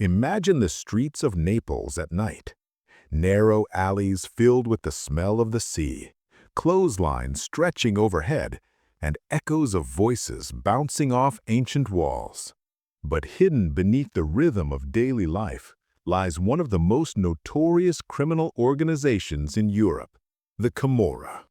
Imagine the streets of Naples at night. Narrow alleys filled with the smell of the sea, clotheslines stretching overhead, and echoes of voices bouncing off ancient walls. But hidden beneath the rhythm of daily life lies one of the most notorious criminal organizations in Europe, the Camorra.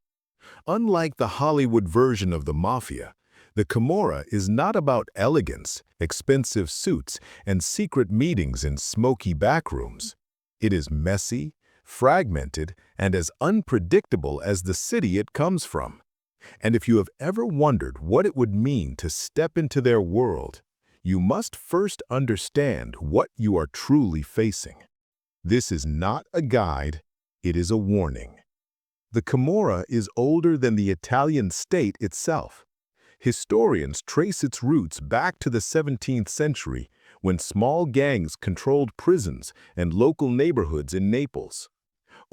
Unlike the Hollywood version of the mafia, the Camorra is not about elegance, expensive suits, and secret meetings in smoky backrooms. It is messy, fragmented, and as unpredictable as the city it comes from. And if you have ever wondered what it would mean to step into their world, you must first understand what you are truly facing. This is not a guide, it is a warning. The Camorra is older than the Italian state itself. Historians trace its roots back to the 17th century when small gangs controlled prisons and local neighborhoods in Naples.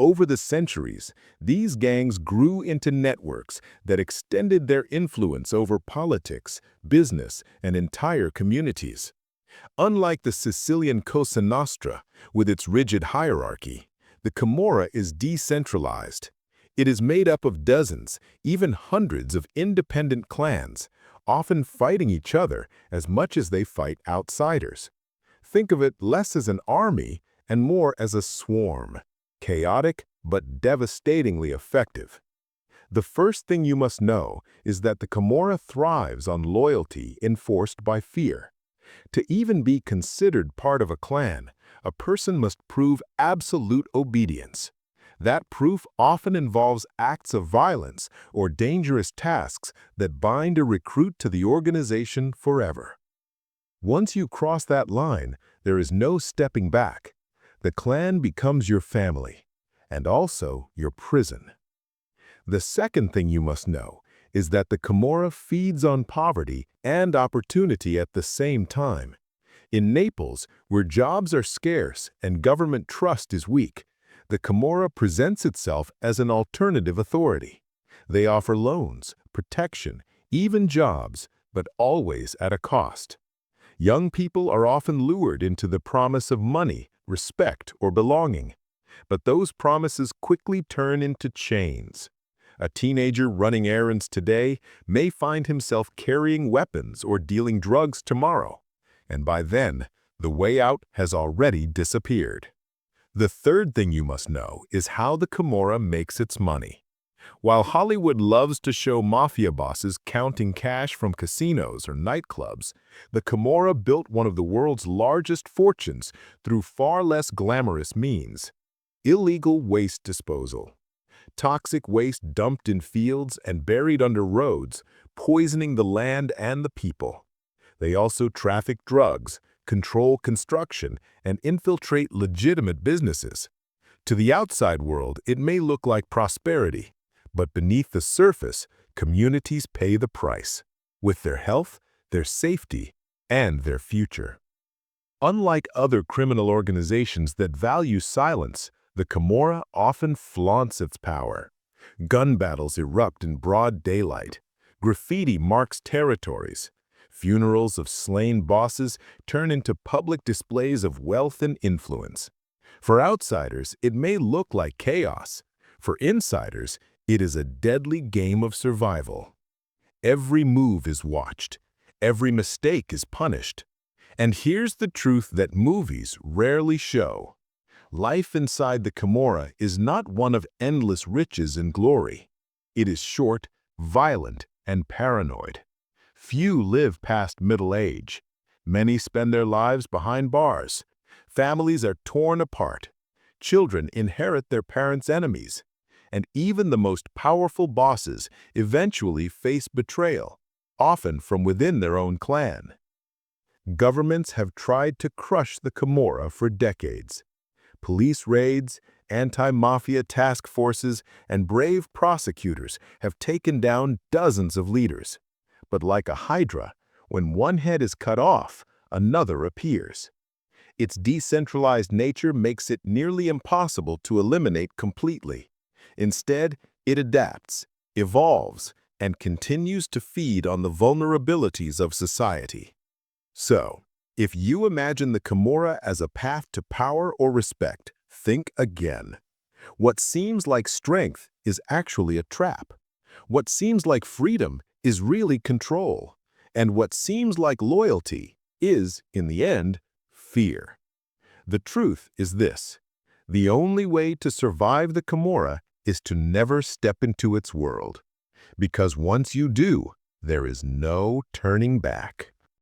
Over the centuries, these gangs grew into networks that extended their influence over politics, business, and entire communities. Unlike the Sicilian Cosa Nostra, with its rigid hierarchy, the Camorra is decentralized. It is made up of dozens, even hundreds of independent clans, often fighting each other as much as they fight outsiders. Think of it less as an army and more as a swarm, chaotic but devastatingly effective. The first thing you must know is that the Camorra thrives on loyalty enforced by fear. To even be considered part of a clan, a person must prove absolute obedience. That proof often involves acts of violence or dangerous tasks that bind a recruit to the organization forever. Once you cross that line, there is no stepping back. The clan becomes your family, and also your prison. The second thing you must know is that the Camorra feeds on poverty and opportunity at the same time. In Naples, where jobs are scarce and government trust is weak, the Camorra presents itself as an alternative authority. They offer loans, protection, even jobs, but always at a cost. Young people are often lured into the promise of money, respect, or belonging. But those promises quickly turn into chains. A teenager running errands today may find himself carrying weapons or dealing drugs tomorrow. And by then, the way out has already disappeared. The third thing you must know is how the Camorra makes its money. While Hollywood loves to show mafia bosses counting cash from casinos or nightclubs, the Camorra built one of the world's largest fortunes through far less glamorous means: illegal waste disposal. Toxic waste dumped in fields and buried under roads, poisoning the land and the people. They also traffic drugs, control construction, and infiltrate legitimate businesses. To the outside world, it may look like prosperity, but beneath the surface, communities pay the price, with their health, their safety, and their future. Unlike other criminal organizations that value silence, the Camorra often flaunts its power. Gun battles erupt in broad daylight. Graffiti marks territories. Funerals of slain bosses turn into public displays of wealth and influence. For outsiders, it may look like chaos. For insiders, it is a deadly game of survival. Every move is watched. Every mistake is punished. And here's the truth that movies rarely show. Life inside the Camorra is not one of endless riches and glory. It is short, violent, and paranoid. Few live past middle age. Many spend their lives behind bars. Families are torn apart. Children inherit their parents' enemies. And even the most powerful bosses eventually face betrayal, often from within their own clan. Governments have tried to crush the Camorra for decades. Police raids, anti-mafia task forces, and brave prosecutors have taken down dozens of leaders. But like a hydra, when one head is cut off, another appears. Its decentralized nature makes it nearly impossible to eliminate completely. Instead, it adapts, evolves, and continues to feed on the vulnerabilities of society. So, If you imagine the Camorra as a path to power or respect, think again. What seems like strength is actually a trap. What seems like freedom is really control. And what seems like loyalty is, in the end, fear. The truth is this: the only way to survive the Camorra is to never step into its world. Because once you do, there is no turning back.